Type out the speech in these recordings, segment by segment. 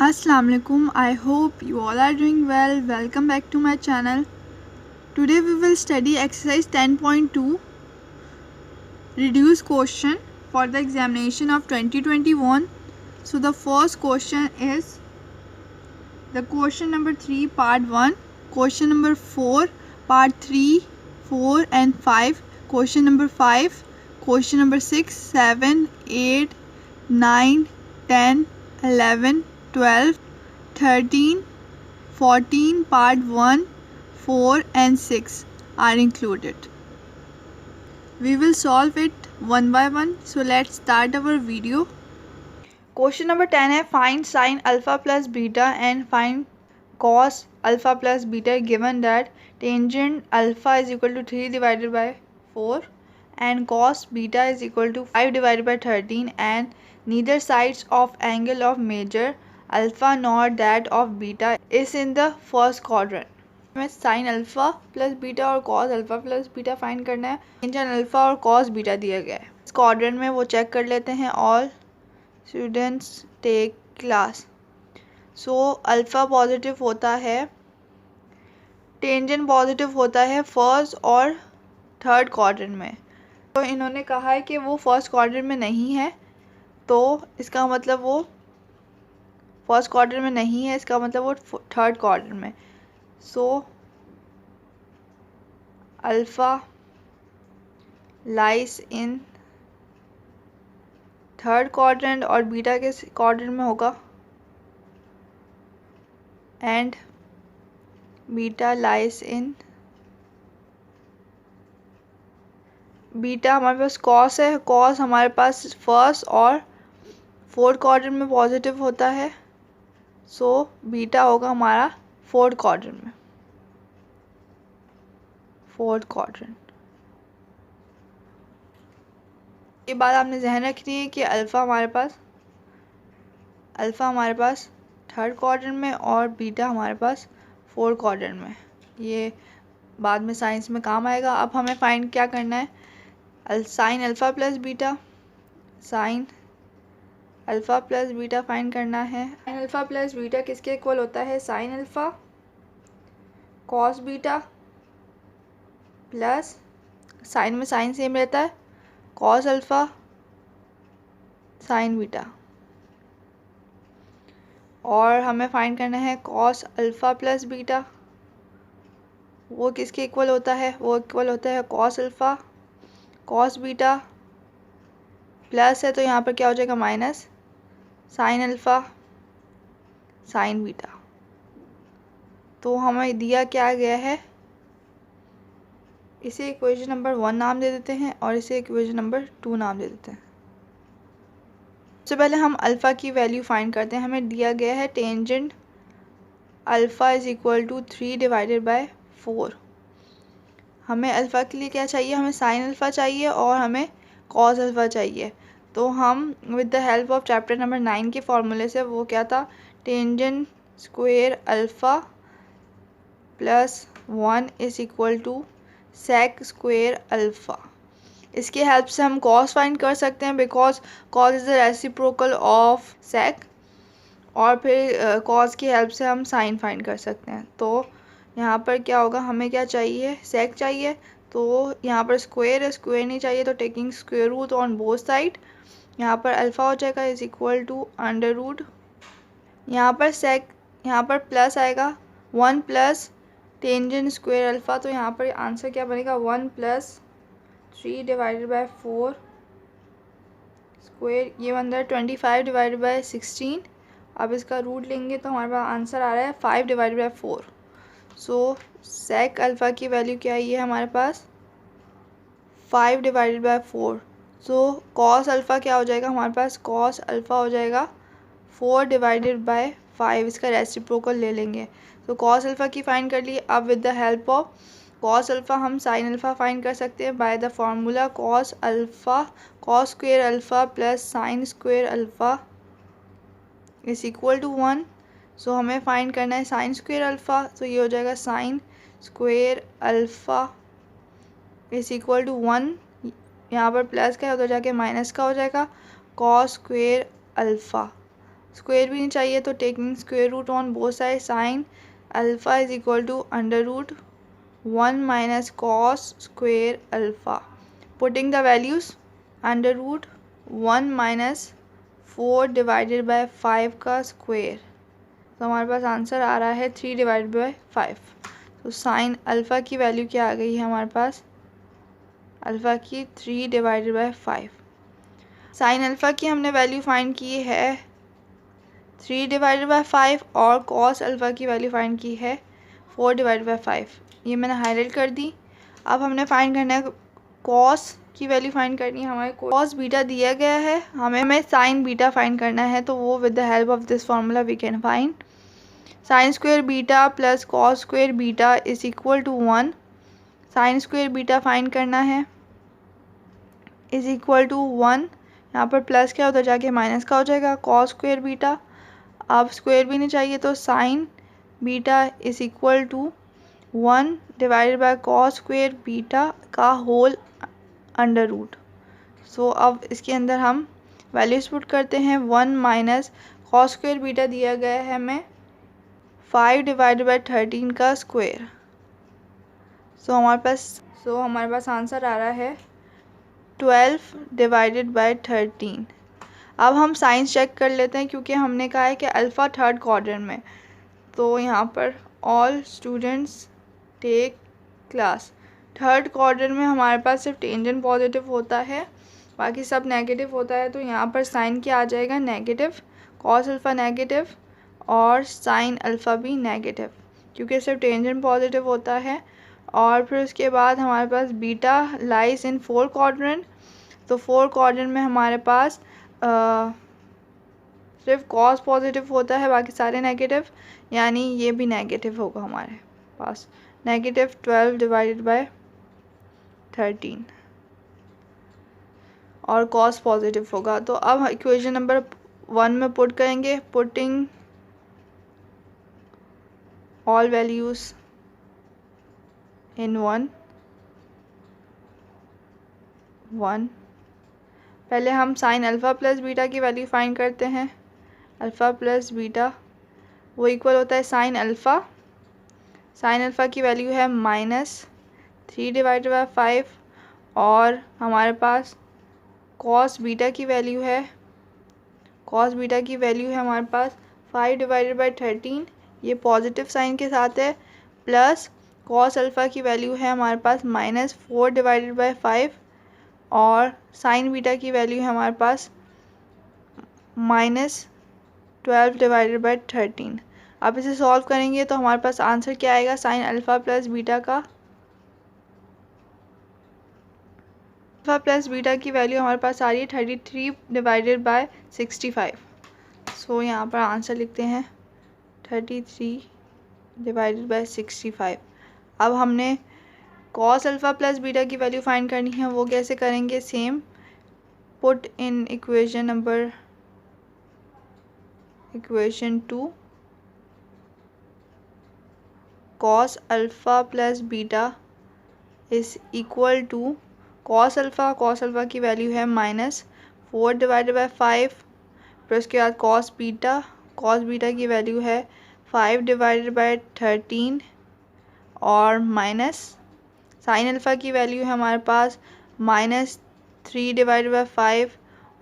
Assalamu alaikum. I hope you all are doing well. Welcome back to my channel. Today we will study exercise 10.2 reduce question for the examination of 2021. So the first question is the question number 3 part 1, question number 4 part 3, 4 and 5, question number 5, question number 6, 7, 8, 9, 10, 11, 12, 13, 14 part 1, 4 and 6 are included. We will solve it one by one. So let's start our video. Question number 10 है find sin alpha plus beta and find cos alpha plus beta given that tangent alpha is equal to 3 divided by 4 and cos beta is equal to 5 divided by 13 and neither sides of angle of measure alpha nor that of beta is in the first quadrant. हमें sine alpha plus beta और cos alpha plus beta find करना है. Tangent alpha और cos beta दिया गया है. इस quadrant में वो चेक कर लेते हैं. All students take class. So alpha positive होता है, टेंजेंट पॉजिटिव होता है फर्स्ट और थर्ड क्वाड्रेंट में. तो इन्होंने कहा है कि वो फर्स्ट क्वाड्रेंट में नहीं है, तो इसका मतलब वो फर्स्ट क्वाड्रेंट में नहीं है, इसका मतलब वो थर्ड क्वाड्रेंट में. So alpha lies in third quadrant और बीटा के क्वाड्रेंट में होगा and beta lies in beta हमारे पास कॉस है. कॉस हमारे पास फर्स्ट और फोर्थ क्वाड्रेंट में पॉजिटिव होता है. सो बीटा होगा हमारा फोर्थ क्वाड्रेंट में. Fourth quadrant. ये बात आपने ध्यान रखनी है कि अल्फ़ा हमारे पास थर्ड क्वाड्रेंट में और बीटा हमारे पास फोर्थ क्वाड्रेंट में. ये बाद में साइंस में काम आएगा. अब हमें फाइंड क्या करना है, sine alpha plus beta. Sign alpha plus beta find करना है. साइन अल्फ़ा प्लस बीटा किसके इक्वल होता है, sine alpha cos beta plus sign में साइन सेम रहता है कॉस अल्फ़ा साइन बीटा. और हमें फाइंड करना है कॉस अल्फ़ा प्लस बीटा. वो किसके इक्वल होता है, वो इक्वल होता है cos alpha cos beta plus है तो यहाँ पर क्या हो जाएगा minus sign alpha sine beta. तो हमें दिया क्या गया है, इसे इक्वेशन नंबर 1 नाम दे देते हैं और इसे इक्वेशन नंबर 2 नाम दे देते हैं. सबसे पहले हम अल्फ़ा की वैल्यू फाइंड करते हैं. हमें दिया गया है tangent alpha is equal to 3 divided by 4. हमें अल्फ़ा के लिए क्या चाहिए, हमें साइन अल्फ़ा चाहिए और हमें कॉस अल्फ़ा चाहिए. तो हम with the help of chapter number 9 के फॉर्मूले से, वो क्या था, tangent square alpha plus 1 is equal to sec square alpha. इसके हेल्प से हम कॉस फाइंड कर सकते हैं because cos is the reciprocal of sec. और फिर कॉस की हेल्प से हम साइन फाइंड कर सकते हैं. तो यहाँ पर क्या होगा, हमें क्या चाहिए, सेक चाहिए. तो यहाँ पर स्क्वायर है, स्क्वायर नहीं चाहिए तो taking square root on both side. यहाँ पर अल्फ़ा हो जाएगा is equal to under root. यहाँ पर सेक, यहाँ पर प्लस आएगा 1 प्लस टेंजेंट स्क्वायर अल्फ़ा. तो यहाँ पर आंसर क्या बनेगा, 1 प्लस 3 डिवाइडेड बाय 4 स्क्वायर. ये बन रहा है 25 डिवाइडेड बाय 16. अब इसका रूट लेंगे तो हमारे पास आंसर आ रहा है 5 divided by 4. So sec alpha की वैल्यू क्या आई है हमारे पास, 5 divided by 4. So cos alpha क्या हो जाएगा हमारे पास, कॉस अल्फ़ा हो जाएगा 4 डिवाइडेड बाय 5. इसका रेसिप्रोकल ले लेंगे. तो कॉस अल्फ़ा की फाइंड कर ली. अब with the help of cos alpha हम साइन अल्फ़ा फाइंड कर सकते हैं by the formula cos alpha cos square alpha plus sine square alpha is equal to 1. So हमें फाइंड करना है साइन स्क्वायर अल्फ़ा. तो ये हो जाएगा sine square alpha is equal to 1. यहाँ पर प्लस का है उधर जाके माइनस का हो जाएगा कॉस स्क्वायर अल्फ़ा. स्क्वायर भी नहीं चाहिए, तो taking square root on both side, sine alpha is equal to under root 1 minus cos square alpha, putting the values under root 1 minus 4 divided by 5 का स्क्वायर, तो हमारे पास आंसर आ रहा है 3 डिवाइडेड बाय 5। तो साइन अल्फ़ा की value क्या आ गई है हमारे पास, अल्फ़ा की 3 डिवाइडेड बाय 5। साइन अल्फ़ा की हमने वैल्यू फाइंड की है 3 डिवाइडेड बाय 5 और कॉस अल्फ़ा की वैल्यू फाइंड की है 4 डिवाइडेड बाय 5, ये मैंने हाईलाइट कर दी। अब हमने फाइंड करना है कॉस की वैल्यू फाइंड करनी है, हमारे कॉस बीटा दिया गया है, हमें साइन बीटा फाइंड करना है, तो वो with the help of this formula we can find sine square beta plus cos square beta is equal to 1। Sine square beta find करना है इज इक्वल टू 1, यहाँ पर प्लस क्या उधर जाके माइनस का हो जाएगा, कॉस स्क्वायर बीटा, अब स्क्वायर भी नहीं चाहिए, तो sine beta is equal to 1 divided by cos square beta का होल अंडर रूट। सो अब इसके अंदर हम वैल्यूज पुट करते हैं, 1 माइनस कॉस स्क्वायर बीटा दिया गया है हमें 5 डिवाइडेड बाय 13 का स्क्वायर। सो हमारे पास आंसर आ रहा है 12 डिवाइडेड बाय 13। अब हम साइंस चेक कर लेते हैं, क्योंकि हमने कहा है कि अल्फ़ा थर्ड क्वाड्रेंट में, तो यहाँ पर all students take class, third quadrant में हमारे पास सिर्फ टेंजेंट पॉजिटिव होता है, बाकी सब नेगेटिव होता है, तो यहाँ पर साइन क्या आ जाएगा नेगेटिव, कॉस अल्फ़ा नेगेटिव और साइन अल्फ़ा भी नेगेटिव, क्योंकि सिर्फ टेंजेंट पॉजिटिव होता है। और फिर उसके बाद हमारे पास बीटा लाइज इन 4 क्वाड्रेंट, तो 4 क्वाड्रेंट में हमारे पास सिर्फ कॉस पॉजिटिव होता है, बाकी सारे नेगेटिव, यानी ये भी नेगेटिव होगा हमारे पास, नेगेटिव 12 डिवाइडेड बाय 13 और कॉस पॉजिटिव होगा। तो अब इक्वेशन नंबर 1 में पुट करेंगे, पुटिंग ऑल वैल्यूज़ इन 1। पहले हम साइन अल्फ़ा प्लस बीटा की वैल्यू फाइंड करते हैं, अल्फ़ा प्लस बीटा वो इक्वल होता है साइन अल्फ़ा, साइन अल्फ़ा की वैल्यू है -3 डिवाइडेड बाय 5 और हमारे पास कॉस बीटा की वैल्यू है, हमारे पास 5 डिवाइडेड बाय 13, ये पॉजिटिव साइन के साथ है, प्लस कॉस अल्फ़ा की वैल्यू है हमारे पास -4 डिवाइडेड बाय 5 और साइन बीटा की वैल्यू है हमारे पास -12 डिवाइडेड बाय 13। अब इसे सॉल्व करेंगे तो हमारे पास आंसर क्या आएगा, साइन अल्फ़ा प्लस बीटा का, अल्फ़ा प्लस बीटा की वैल्यू हमारे पास आ रही है 33 डिवाइडेड बाय 65। सो यहाँ पर आंसर लिखते हैं 33 डिवाइडेड बाय 65। अब हमने कॉस अल्फ़ा प्लस बीटा की वैल्यू फाइंड करनी है, वो कैसे करेंगे, same put in equation 2, cos alpha plus beta is equal to cos alpha की वैल्यू है -4 डिवाइडेड बाय 5, फिर उसके बाद कॉस बीटा की वैल्यू है 5 डिवाइडेड बाय 13 और माइनस साइन अल्फ़ा की वैल्यू है हमारे पास -3 डिवाइडेड बाय 5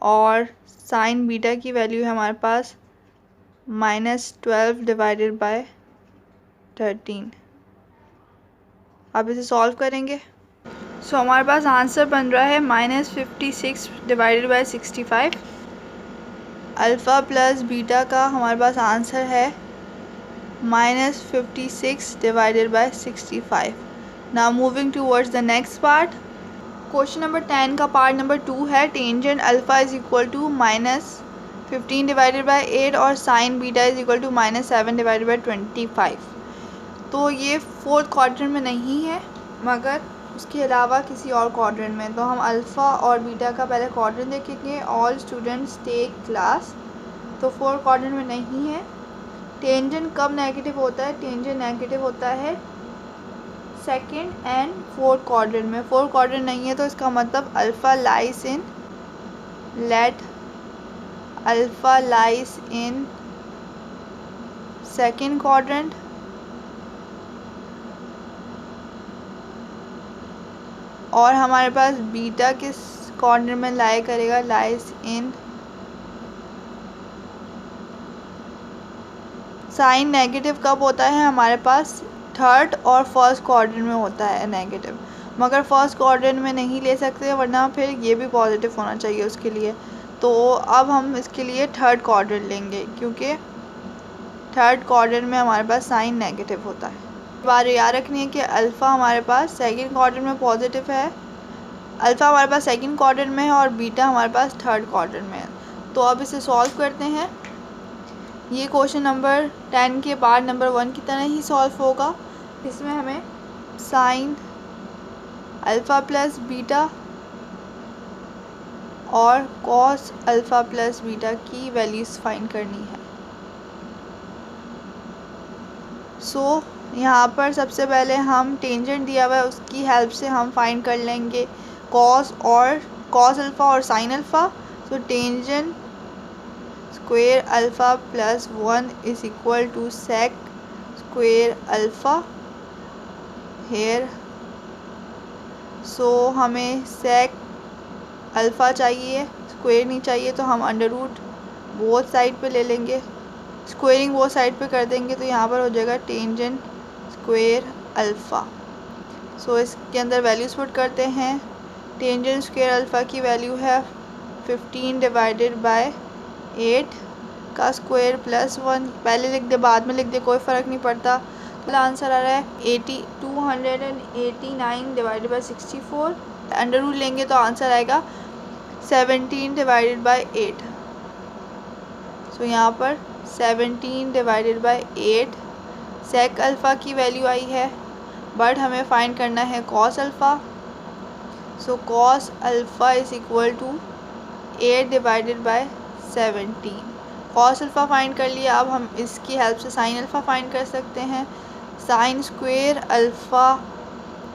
और साइन बीटा की वैल्यू है हमारे पास -12 डिवाइडेड बाय 13। अब इसे सॉल्व करेंगे, सो हमारे पास आंसर बन रहा है -56 divided by 65। Alpha plus beta का हमारे पास आंसर है -56 divided by 65। Now moving towards the next part, question number 10 का पार्ट नंबर 2 है, tangent alpha is equal to -15 divided by 8 और sine beta is equal to -7 divided by 25। तो ये 4th quadrant में नहीं है, मगर उसके अलावा किसी और क्वाड्रेंट में, तो हम अल्फ़ा और बीटा का पहले क्वाड्रेंट देखेंगे, ऑल स्टूडेंट्स टेक क्लास, तो 4th क्वाड्रेंट में नहीं है। टेंजेंट कब नेगेटिव होता है, टेंजेंट नेगेटिव होता है 2nd एंड 4th क्वाड्रेंट में, 4th क्वाड्रेंट नहीं है, तो इसका मतलब alpha lies in, late alpha lies in second quadrant, और हमारे पास बीटा किस क्वाड्रेंट में लाई करेगा, लाइज इन साइन नेगेटिव कब होता है हमारे पास, थर्ड और फर्स्ट क्वाड्रेंट में होता है नेगेटिव, मगर फर्स्ट क्वाड्रेंट में नहीं ले सकते वरना फिर ये भी पॉजिटिव होना चाहिए उसके लिए। तो अब हम इसके लिए थर्ड क्वाड्रेंट लेंगे क्योंकि थर्ड क्वाड्रेंट में हमारे पास साइन नेगेटिव होता है। बात याद रखनी है कि अल्फ़ा हमारे पास सेकंड क्वाड्रेंट में पॉजिटिव है, अल्फ़ा हमारे पास सेकंड क्वाड्रेंट में है और बीटा हमारे पास थर्ड क्वाड्रेंट में है। तो अब इसे सॉल्व करते हैं। ये क्वेश्चन नंबर 10 के बाद नंबर 1 की तरह ही सॉल्व होगा। इसमें हमें साइन अल्फ़ा प्लस बीटा और कॉस अल्फ़ा प्लस बीटा की वैल्यूज़ फाइंड करनी है। सो यहाँ पर सबसे पहले हम टेंजेंट दिया हुआ है उसकी हेल्प से हम फाइंड कर लेंगे कॉस अल्फ़ा और sine alpha. So tangent square alpha plus 1 is equal to sec square alpha here. So हमें सेक अल्फ़ा चाहिए, स्क्वेयर नहीं चाहिए, तो हम अंडर रूट बोथ साइड पे ले लेंगे, स्क्वेयरिंग बोथ साइड पे कर देंगे तो यहाँ पर हो जाएगा टेंजेंट स्क्वेयर अल्फ़ा। सो इसके अंदर वैल्यूज़ पुट करते हैं। टेंजेंट स्क्वेयर अल्फ़ा की वैल्यू है 15 डिवाइडेड बाय 8 का स्क्वायर प्लस 1, पहले लिख दे बाद में लिख दे कोई फ़र्क नहीं पड़ता। तो आंसर आ रहा है 289 डिवाइडेड बाय 64। अंडर रूट लेंगे तो आंसर आएगा 17 डिवाइडेड बाय 8। सो यहाँ पर 17 डिवाइडेड बाय 8 सेक अल्फ़ा की वैल्यू आई है, बट हमें फाइंड करना है cos alpha. So cos alpha is equal to 8 divided by 17। Cos alpha find कर लिया, अब हम इसकी हेल्प से साइन अल्फ़ा फाइंड कर सकते हैं। Sine square alpha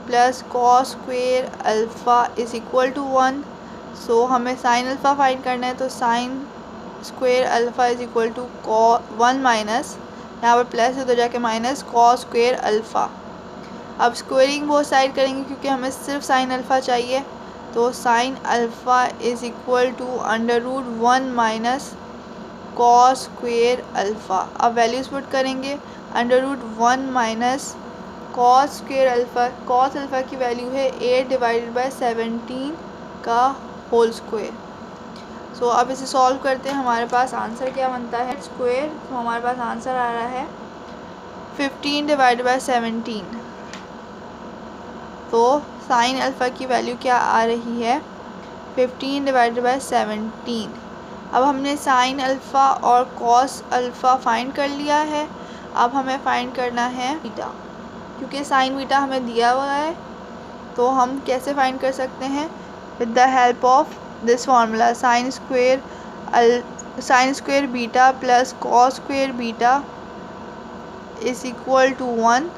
plus cos square alpha is equal to 1। So हमें साइन अल्फ़ा फाइंड करना है, तो sine square alpha is equal to 1 minus, यहाँ पर प्लस है तो जाके माइनस कॉस स्क्वेयर अल्फ़ा। अब स्क्वेयरिंग वो साइड करेंगे क्योंकि हमें सिर्फ साइन अल्फ़ा चाहिए, तो sine alpha is equal to under root 1 minus cos square alpha. अब वैल्यूज़ पुट करेंगे, under root 1 minus cos square alpha, cos alpha की वैल्यू है 8 डिवाइडेड बाय 17 का होल स्क्वेयर। सो अब इसे सॉल्व करते हैं, हमारे पास आंसर क्या बनता है स्क्वेयर। तो हमारे पास आंसर आ रहा है 15 डिवाइडेड बाय 17। तो साइन अल्फ़ा की वैल्यू क्या आ रही है 15 डिवाइडेड बाय 17। अब हमने साइन अल्फ़ा और कॉस अल्फ़ा फाइंड कर लिया है। अब हमें फाइंड करना है बीटा, क्योंकि साइन बीटा हमें दिया हुआ है तो हम कैसे फाइंड कर सकते हैं, with the help of this formula sine square beta plus cos square beta is equal to 1।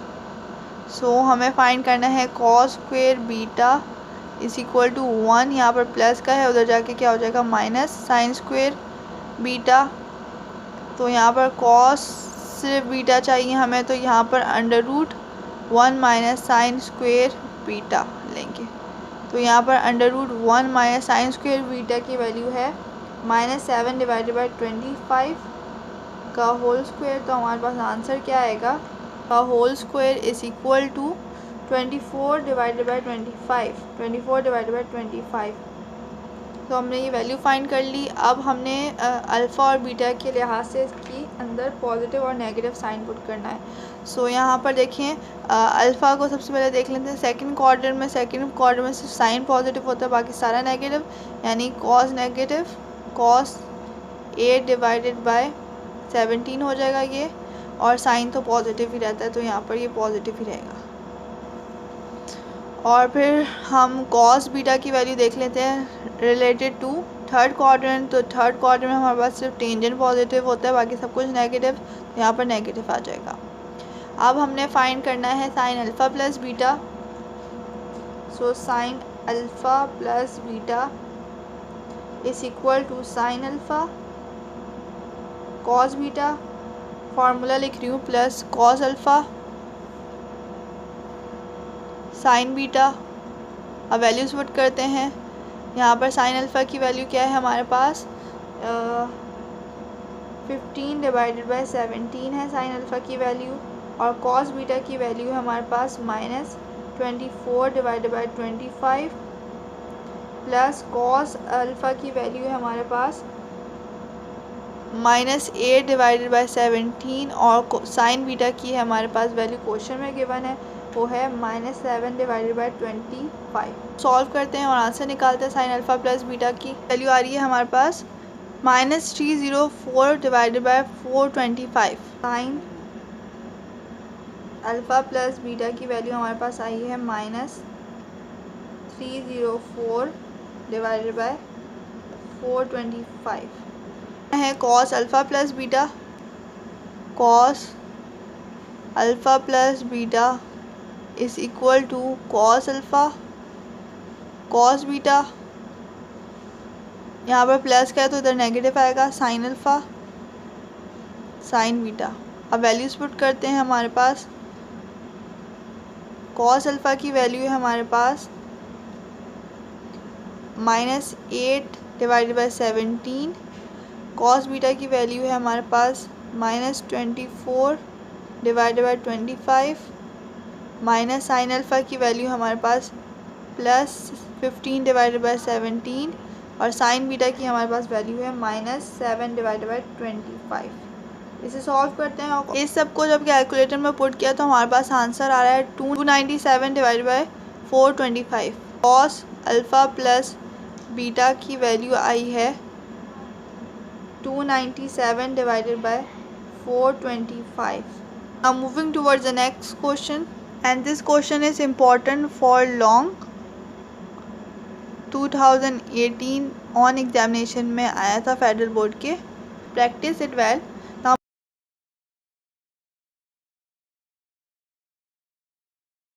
So हमें फाइंड करना है cos square beta is equal to 1, यहाँ पर प्लस का है उधर जाके क्या हो जाएगा माइनस साइन स्क्वेयर बीटा। तो यहाँ पर कॉस सिर्फ बीटा चाहिए हमें, तो यहाँ पर under root 1 minus sine square beta लेंगे। तो यहाँ पर under root 1 minus sine square beta की वैल्यू है -7 डिवाइडेड बाई 25 का होल स्क्वायर। तो हमारे पास आंसर क्या आएगा, का whole square is equal to 24 divided by 25, 24 divided by 25। तो हमने ये वैल्यू फाइंड कर ली। अब हमने अल्फ़ा और बीटा के लिहाज से इसकी अंदर पॉजिटिव और नेगेटिव साइन पुट करना है। सो यहाँ पर देखें अल्फ़ा को सबसे पहले देख लेते हैं सेकंड क्वाड्रेंट में सिर्फ साइन पॉजिटिव होता है, बाकी सारा नेगेटिव, यानी cos negative cos 8 divided by 17 हो जाएगा ये, और साइन तो पॉजिटिव ही रहता है तो यहाँ पर ये पॉजिटिव ही रहेगा। और फिर हम कॉस बीटा की वैल्यू देख लेते हैं रिलेटेड टू थर्ड क्वाड्रेंट। तो थर्ड क्वाड्रेंट में हमारे पास सिर्फ टेंजेंट पॉजिटिव होता है, बाकी सब कुछ नेगेटिव, तो यहाँ पर नेगेटिव आ जाएगा। अब हमने फाइंड करना है sine alpha plus beta. So sine alpha plus beta is equal to sine alpha cos beta formula लिख रही हूँ plus cos alpha sine beta. अब वैल्यूज़ पुट करते हैं। यहाँ पर साइन अल्फ़ा की वैल्यू क्या है हमारे पास 15 डिवाइडेड बाय 17 है साइन अल्फ़ा की वैल्यू, और कॉस बीटा की वैल्यू है हमारे पास -24 divided by 25 plus cos alpha की वैल्यू है हमारे पास -8 डिवाइडेड बाय 17, और साइन बीटा की है हमारे पास वैल्यू क्वेश्चन में गिवन है, वो है -7 डिवाइडेड बाय 25। सॉल्व करते हैं और आंसर निकालते हैं। साइन अल्फ़ा प्लस बीटा की वैल्यू आ रही है हमारे पास -304 divided by 425। Sine alpha plus beta की वैल्यू हमारे पास आई है -304 डिवाइडेड बाय 425 है। Cos alpha plus beta, cos alpha plus beta is equal to cos alpha cos beta, यहाँ पर प्लस का है तो इधर नेगेटिव आएगा, साइन अल्फ़ा साइन बीटा। अब वैल्यूज़ पुट करते हैं। हमारे पास कॉस अल्फ़ा की वैल्यू है हमारे पास -8 डिवाइडेड बाय 17, कॉस बीटा की वैल्यू है हमारे पास -24 divided by 25, minus sine alpha की वैल्यू हमारे पास +15 डिवाइडेड बाय 17, और साइन बीटा की हमारे पास वैल्यू है -7 डिवाइडेड बाय 25। इसे सॉल्व करते हैं और इस सब को जब कैलकुलेटर में पुट किया तो हमारे पास आंसर आ रहा है 297 divided by 425। Cos alpha plus beta की वैल्यू आई है 297 divided by 425. Now moving towards the next question, and this question is important for long 2018 on examination में आया था फेडरल बोर्ड के। Practice it well.